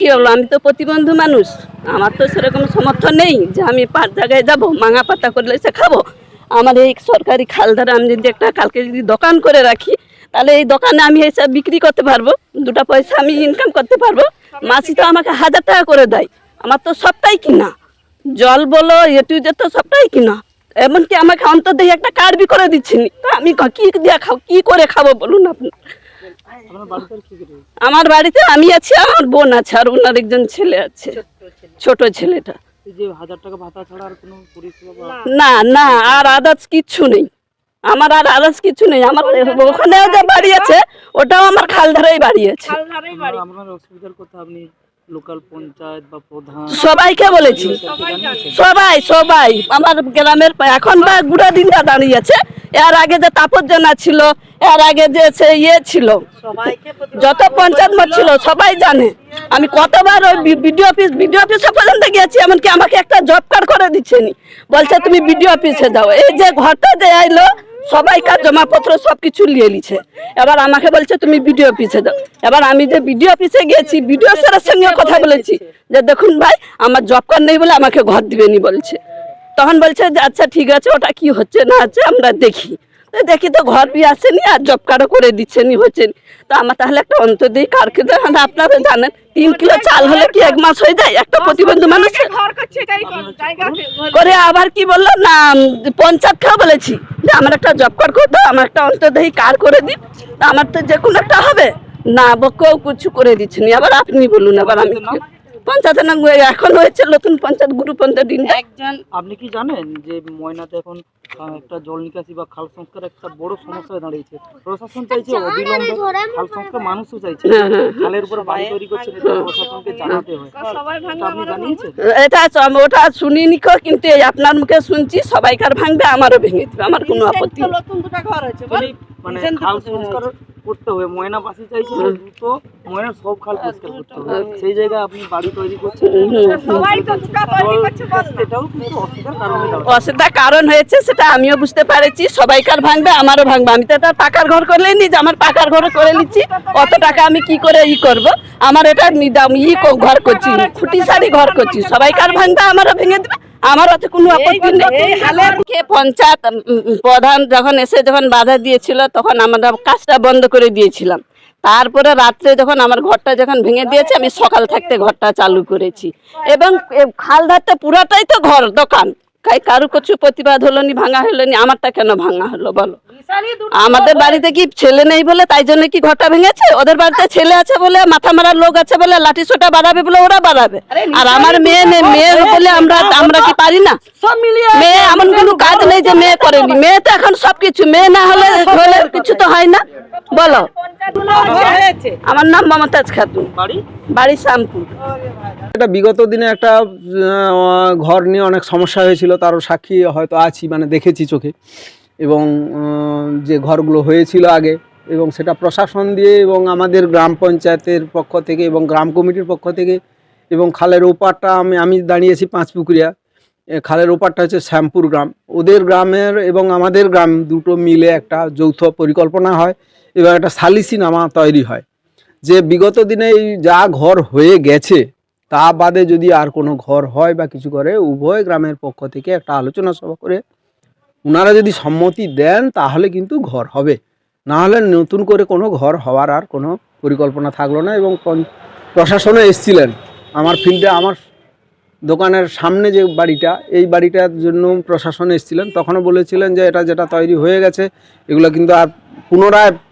কি হলো, আমি তো প্রতিবন্ধী মানুষ, আমার তো সেরকম সমর্থন নেই যে আমি 5 জায়গায় যাবো মাঙা পাতা করলে এসে খাবো। আমার এই সরকারি খালধারে আমি যদি একটা কালকে যদি দোকান করে রাখি, তাহলে এই দোকানে আমি এসে বিক্রি করতে পারবো, 2টা পয়সা আমি ইনকাম করতে পারবো। মাসি তো আমাকে 1000 টাকা করে দেয়, আমার তো সবটাই কিনা, জল বলো এটু যেত সবটাই কিনা। এমনকি আমাকে অন্তত একটা কার্ড বি করে দিচ্ছেন, তো আমি কি দিয়ে খাবো, কি করে খাবো বলুন আপনি। আমার বাড়িতে আমি আছি, আমার বোন আছে, আর ওনার একজন ছেলে আছে, ছোট ছেলেটা। না না, আর আদার্স কিচ্ছু নেই আমার, আর আদার্স কিছু নেই আমার। ওখানেও যে বাড়ি আছে ওটাও আমার খালধারেই বাড়ি আছে। সবাইকে বলেছি, সবাই আমার গ্রামের এখন বা গুড়া দিনটা দাঁড়িয়ে আছে, এর আগে যে তাপস জানা ছিল, এর আগে যে সে ছিল, যত পঞ্চায়েত ছিল সবাই জানে। আমি কতবার ওই বিডিও অফিসে পর্যন্ত গেছি, এমনকি আমাকে একটা জব কার্ড করে দিচ্ছেনি, বলছে তুমি বিডিও অফিসে যাও। এই যে ঘরটা যে আইলো সবাইকার জমাপত্র সবকিছু নিয়ে নিছে, এবার আমাকে বলছে তুমি বিডিও অফিসে যাও। এবার আমি যে বিডিও অফিসে গেছি, বিডিও স্যারের সঙ্গে কথা বলেছি যে দেখুন ভাই আমার জব কার্ড নেই বলে আমাকে ঘর দিবেনি বলছে। তখন বলছে যে আচ্ছা ঠিক আছে, ওটা কি হচ্ছে না হচ্ছে আমরা দেখি। দেখি তো ঘর বি আসেনি আর জব কার্ডও করে দিচ্ছেনি, হচ্ছে। তো আমার তাহলে একটা অন্তর্দেয় কার্ড কিনতে, আপনারা জানেন 3 কিলো চাল হলে কি 1 মাস হয়ে যায় একটা প্রতিবন্ধী মানুষ করে। আবার কি বললো না, পঞ্চায়েতকেও বলেছি যে আমার একটা জব কার্ড করে দাও, আমার একটা অন্তর্দেয় কার্ড করে দিন, আমার তো যে কোনো একটা হবে না, কেউ কিছু করে দিচ্ছেনি। আবার আপনি বলুন, আবার আমি পঞ্চায়েতের নাম এখন হয়েছে নতুন পঞ্চায়েত গ্রুপ পঞ্চায়েত। আপনি কি জানেন যে ময়নাতে এখন একটা জল নিকাশি বা খাল সংস্কার একটা বড় সমস্যা হয়ে দাঁড়িয়েছে? প্রশাসন চাইছে অবিলম্বে খাল সংস্কার, মানুষও চাইছে খালের উপরে বাড়ি তৈরি করছে, প্রশাসনকে জানাতে হয়। আপনি জানিয়েছেন এটা? ওটা শুনিনি, কিন্তু এই আপনার মুখে শুনছি সবাইকার ভাঙবে, আমারও ভেঙে দিবে, আমার কোনো আপত্তি নেই। মানে খাল সংস্কার করতে হবে, ময়নাবাসী চাইছে দ্রুত ময়নার সব খাল পরিষ্কার করতে হবে, সেই জায়গায় আপনি বাড়ি তৈরি করছেন। এটাও কিন্তু অসুবিধার কারণ হয়েছে, সেটা আমিও বুঝতে পারছি, সবাইকার ভাঙবে আমারও ভাঙবে। আমি তো এটা পাকার ঘর করলে নি যে আমার পাকার ঘর করে নিচ্ছি, অত টাকা আমি কি করে করব, আমার এটা ঘর করছি, খুঁটি সারি ঘর করছি, সবাইকার ভাঙবে আমারও ভেঙে দেবে, আমার অত কোনো আপত্তি নেই। পঞ্চায়েত প্রধান যখন এসে যখন বাধা দিয়েছিল, তখন আমরা কাজটা বন্ধ করে দিয়েছিলাম। তারপরে রাত্রে যখন আমার ঘরটা যখন ভেঙে দিয়েছে, আমি সকাল থাকতে ঘরটা চালু করেছি, এবং খালধারটা পুরাটাই তো ঘর দোকান, কারু কিছু প্রতিবাদ হলো নি, ভাঙা হলো নি, আমারটা কেন ভাঙা হলো বলো? আমাদের বাড়িতে কি ছেলে নেই বলে তাই জন্য কি ঘরটা ভেঙেছে? ওদের বাড়িতে ছেলে আছে বলে, মাথা মারার লোক আছে বলে, লাঠি সোটা বাড়াবে বলে ওরা বাড়াবে, আর আমার মেয়ে নেই, মেয়ে বলে আমরা কি পারি না? মেয়ে এমন কোনো কাজ নেই যে মেয়ে করেনি, মেয়ে তো এখন সবকিছু, মেয়ে না হলে কিছু তো হয় না বলো। আমার নাম মমতাজ খাতুন, বাড়ি শ্যামপুর। এটা বিগত দিনে একটা ঘর নিয়ে অনেক সমস্যা হয়েছিল, তারও সাক্ষী হয়তো আছি, মানে দেখেছি চোখে, এবং যে ঘরগুলো হয়েছিল আগে, এবং সেটা প্রশাসন দিয়ে এবং আমাদের গ্রাম পঞ্চায়েতের পক্ষ থেকে এবং গ্রাম কমিটির পক্ষ থেকে, এবং খালের ওপারটা আমি দাঁড়িয়েছি 5 পুকুরিয়া, খালের ওপারটা হচ্ছে শ্যামপুর গ্রাম, ওদের গ্রামের এবং আমাদের গ্রাম দুটো মিলে একটা যৌথ পরিকল্পনা হয় এবং একটা সালিসিনামা তৈরি হয় যে বিগত দিনে এই যা ঘর হয়ে গেছে তা বাদে যদি আর কোনো ঘর হয় বা কিছু করে, উভয় গ্রামের পক্ষ থেকে একটা আলোচনা সভা করে ওনারা যদি সম্মতি দেন তাহলে কিন্তু ঘর হবে, না হলে নতুন করে কোনো ঘর হওয়ার আর কোনো পরিকল্পনা থাকলো না। এবং প্রশাসনে এসেছিলেন আমার ফিল্ডে, আমার দোকানের সামনে যে বাড়িটা, এই বাড়িটার জন্য প্রশাসন এসেছিলেন, তখনও বলেছিলেন যে এটা যেটা তৈরি হয়ে গেছে এগুলো কিন্তু আর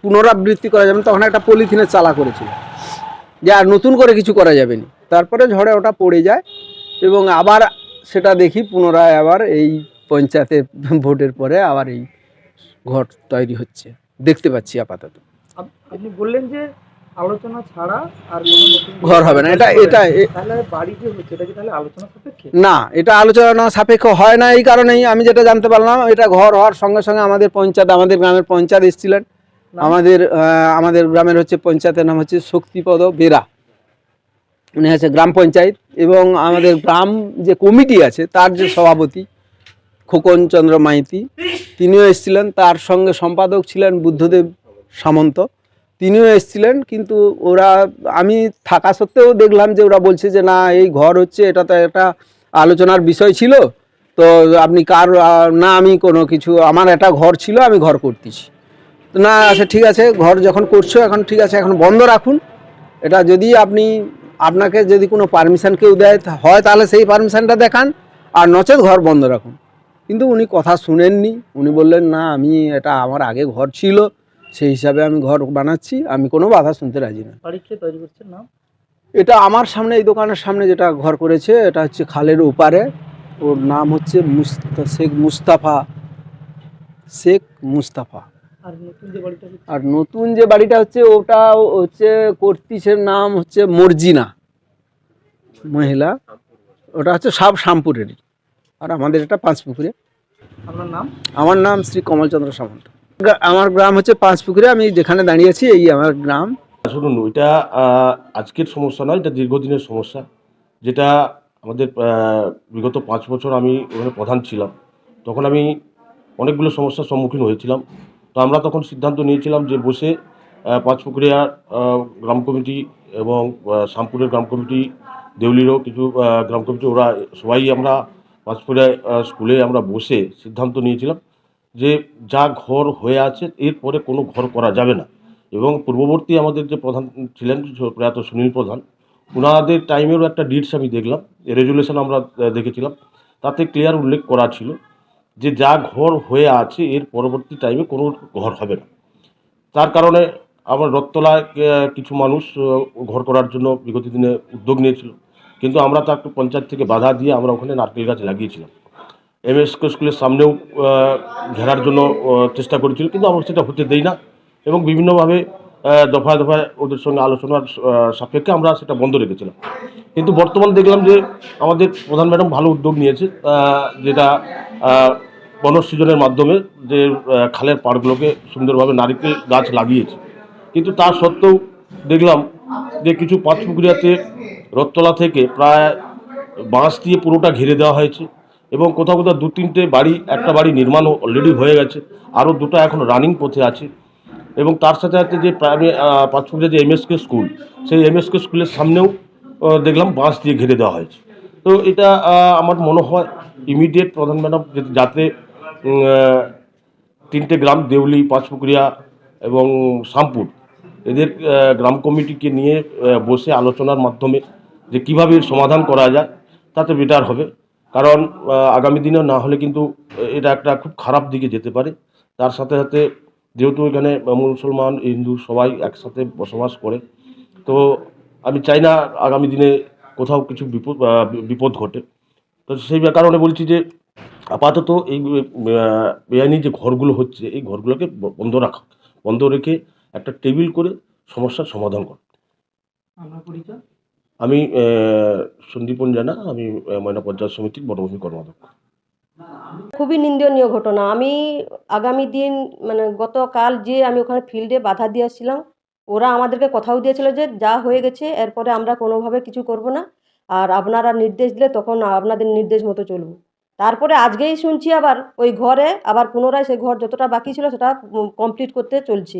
পুনরাবৃত্তি করা যাবে না। তখন একটা পলিথিনের চালা করেছিল যে আর নতুন করে কিছু করা যাবে না, তারপরে ঝড়ে ওটা পড়ে যায় এবং আবার সেটা দেখি পুনরায় আবার এই পঞ্চায়েতে ভোটের পরে আবার এই ঘর তৈরি হচ্ছে, দেখতে পাচ্ছি আপাতত। আপনি বললেন যে আলোচনা ছাড়া আর ঘর হবে না, তাহলে বাড়ি যে হচ্ছে এটা কি তাহলে আলোচনা সাপেক্ষে? না, এটা আলোচনা সাপেক্ষ হয় না। এই কারণেই আমি যেটা জানতে পারলাম, এটা ঘর হওয়ার সঙ্গে সঙ্গে আমাদের গ্রামের পঞ্চায়েত এসেছিলেন, আমাদের গ্রামের হচ্ছে পঞ্চায়েতের নাম হচ্ছে শক্তিপদ বেরা, উনি হচ্ছে গ্রাম পঞ্চায়েত, এবং আমাদের গ্রাম যে কমিটি আছে তার যে সভাপতি খোকন চন্দ্র মাইতি, তিনিও এসেছিলেন, তার সঙ্গে সম্পাদক ছিলেন বুদ্ধদেব সামন্ত, তিনিও এসেছিলেন, কিন্তু ওরা, আমি থাকা সত্ত্বেও দেখলাম যে ওরা বলছে যে না এই ঘর হচ্ছে, এটা তো একটা আলোচনার বিষয় ছিল, তো আপনি কার না আমি কোনো কিছু, আমার একটা ঘর ছিল, আমি ঘর করতেছি। তো না আচ্ছা ঠিক আছে, ঘর যখন করছো এখন ঠিক আছে, এখন বন্ধ রাখুন এটা। যদি আপনি, আপনাকে যদি কোনো পারমিশন কেউ দেয় হয় তাহলে সেই পারমিশনটা দেখান, আর নচেত ঘর বন্ধ রাখুন। কিন্তু উনি কথা শুনেননি, উনি বললেন না আমি, এটা আমার আগে ঘর ছিল, সেই হিসাবে আমি ঘর বানাচ্ছি, আমি কোনো বাধা শুনতে রাজি না। বাড়ি কে তৈরি করছেন নাম? এটা আমার সামনে, এই দোকানের সামনে যেটা ঘর করেছে, এটা হচ্ছে খালের ওপারে, ওর নাম হচ্ছে শেখ মুস্তাফা। আর নতুন যে বাড়িটা হচ্ছে? আর নতুন যে বাড়িটা হচ্ছে, ওটা হচ্ছে কর্তিসের নাম হচ্ছে মর্জিনা মহিলা, ওটা হচ্ছে সব শ্যামপুরেরই, আর আমাদের এটা পাঁচপুকুরে। আপনার নাম? আমার নাম শ্রী কমলচন্দ্র সামন্ত। আমার গ্রাম হচ্ছে পাঁচপুকুরে, আমি যেখানে দাঁড়িয়ে আছি এই আমার গ্রাম। শুনুন, এটা আজকের সমস্যা নয়, এটা দীর্ঘদিনের সমস্যা, যেটা আমাদের বিগত 5 বছর আমি ওখানে প্রধান ছিলাম, তখন আমি অনেকগুলো সমস্যার সম্মুখীন হয়েছিলাম। তো আমরা তখন সিদ্ধান্ত নিয়েছিলাম যে বসে পাঁচপুকুরিয়া গ্রাম কমিটি এবং শ্যামপুরের গ্রাম কমিটি, দেউলিরও কিছু গ্রাম কমিটি, ওরা সবাই আমরা পাঁচপুকুরিয়া স্কুলে আমরা বসে সিদ্ধান্ত নিয়েছিলাম যে যা ঘর হয়ে আছে এরপরে কোনো ঘর করা যাবে না। এবং পূর্ববর্তী আমাদের যে প্রধান ছিলেন প্রয়াত সুনীল প্রধান, ওনাদের টাইমেরও একটা ডিটস আমি দেখলাম, রেজুলেশন আমরা দেখেছিলাম, তাতে ক্লিয়ার উল্লেখ করা ছিল যে যা ঘর হয়ে আছে এর পরবর্তী টাইমে কোনো ঘর হবে না। তার কারণে আমার রথতলায় কিছু মানুষ ঘর করার জন্য বিগত দিনে উদ্যোগ নিয়েছিল, কিন্তু আমরা তাকে পঞ্চায়েত থেকে বাধা দিয়ে আমরা ওখানে নারকেল গাছ লাগিয়েছিলাম। এমএসকে স্কুলের সামনেও ঘেরার জন্য চেষ্টা করেছিল, কিন্তু আমরা সেটা হতে দেই না, এবং বিভিন্নভাবে দফায় দফায় ওদের সঙ্গে আলোচনার সাপেক্ষে আমরা সেটা বন্ধ রেখেছিলাম। কিন্তু বর্তমানে দেখলাম যে আমাদের প্রধান ম্যাডাম ভালো উদ্যোগ নিয়েছে, যেটা বনসৃজনের মাধ্যমে যে খালের পাড়গুলোকে সুন্দরভাবে নারকেল গাছ লাগিয়েছে। কিন্তু তা সত্ত্বেও দেখলাম যে কিছু পাঁচপুকুরিয়াতে রথতলা থেকে প্রায় বাঁশ দিয়ে পুরোটা ঘিরে দেওয়া হয়েছে, এবং কোথাও কোথাও 2-3টে বাড়ি, একটা বাড়ি নির্মাণও অলরেডি হয়ে গেছে, আরও 2টা এখন রানিং পথে আছে। এবং তার সাথে সাথে যে পাঁচপুকুরিয়া যে এমএসকে স্কুল, সেই এমএসকে স্কুলের সামনেও দেখলাম বাঁশ দিয়ে ঘিরে দেওয়া হয়েছে। তো এটা আমার মনে হয় ইমিডিয়েট প্রধান ম্যাডাম যাতে 3টে গ্রাম, দেউলি, পাঁচপুকুরিয়া এবং শ্যামপুর, এদের গ্রাম কমিটিকে নিয়ে বসে আলোচনার মাধ্যমে যে কীভাবে এর সমাধান করা যায়, তাতে বেটার হবে। কারণ আগামী দিনে না হলে কিন্তু এটা একটা খুব খারাপ দিকে যেতে পারে। তার সাথে সাথে যেহেতু এখানে মুসলমান, হিন্দু সবাই একসাথে বসবাস করে, তো আমি চাই না আগামী দিনে কোথাও কিছু বিপদ ঘটে। তো সেই কারণে বলছি যে আপাতত এই বেআইনি যে ঘরগুলো হচ্ছে, এই ঘরগুলোকে বন্ধ রেখে একটা টেবিল করে সমস্যার সমাধান করা। আপনার পরিচয়? আমি সন্দীপন জানা, আমি ময়না পঞ্চায়েত সমিতির বনভূমি কর্মাধ্যক্ষ। খুবই নিন্দনীয় ঘটনা। আমি আগামী দিন, মানে গতকাল যে আমি ওখানে ফিল্ডে বাধা দিয়েছিলাম, ওরা আমাদেরকে কথাও দিয়েছিল যে যা হয়ে গেছে এরপরে আমরা কোনোভাবে কিছু করব না, আর আপনারা নির্দেশ দিলে তখন আপনাদের নির্দেশ মতো চলব। তারপরে আজকেই শুনছি আবার ওই ঘরে আবার পুনরায় সেই ঘর যতটা বাকি ছিল সেটা কমপ্লিট করতে চলছে।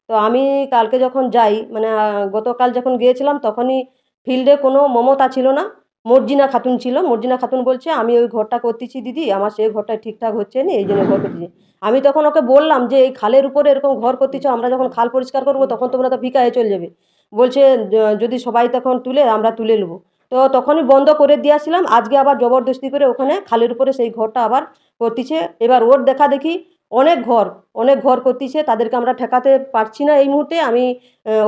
তো আমি কালকে যখন যাই, মানে গতকাল যখন গিয়েছিলাম, তখনই ফিল্ডে কোনো মমতা ছিল না, মর্জিনা খাতুন ছিল। মর্জিনা খাতুন বলছে আমি ওই ঘরটা করতেছি দিদি, আমার সেই ঘরটা ঠিকঠাক হচ্ছে না, এই জন্য ঘর করতেছি। আমি তখন ওকে বললাম যে এই খালের উপরে এরকম ঘর করতেছো, আমরা যখন খাল পরিষ্কার করবো তখন তোমরা তো ফিকা হয়ে চলে যাবে। বলছে যদি সবাই তখন তুলে আমরা তুলে নেবো। তো তখনই বন্ধ করে দিয়েছিলাম। আজকে আবার জবরদস্তি করে ওখানে খালের উপরে সেই ঘরটা আবার করতেছে। এবার ওর দেখা দেখি অনেক ঘর করতেছে, তাদেরকে আমরা ঠেকাতে পারছি না এই মুহূর্তে। আমি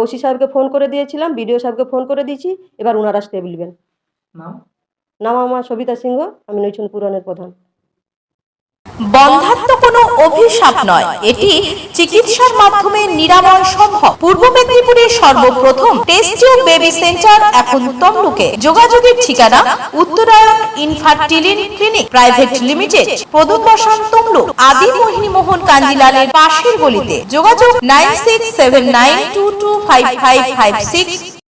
ওসি সাহেবকে ফোন করে দিয়েছিলাম, বিডিও সাহেবকে ফোন করে দিয়েছি, এবার ওনারা স্টেপ নেবেন। নাম? নাম আমার সবিতা সিংহ, আমি নৈছন পুরাণের প্রধান। বন্ধ্যাত্ব কোনো অভিশাপ নয়, এটি চিকিৎসার মাধ্যমে নিরাময় সম্ভব। পূর্ব মেদিনীপুরের সর্বপ্রথম টেস্ট টিউব বেবি সেন্টার এখন তমলুকে। যোগাযোগের ঠিকানা উত্তরায়ণ ইনফার্টিলিটি ক্লিনিক প্রাইভেট লিমিটেড, প্রদূত বসান তমলুক, আদি মোহিনী মোহন কাঞ্জিলালের পাশের গলিতে। যোগাযোগ 9679225556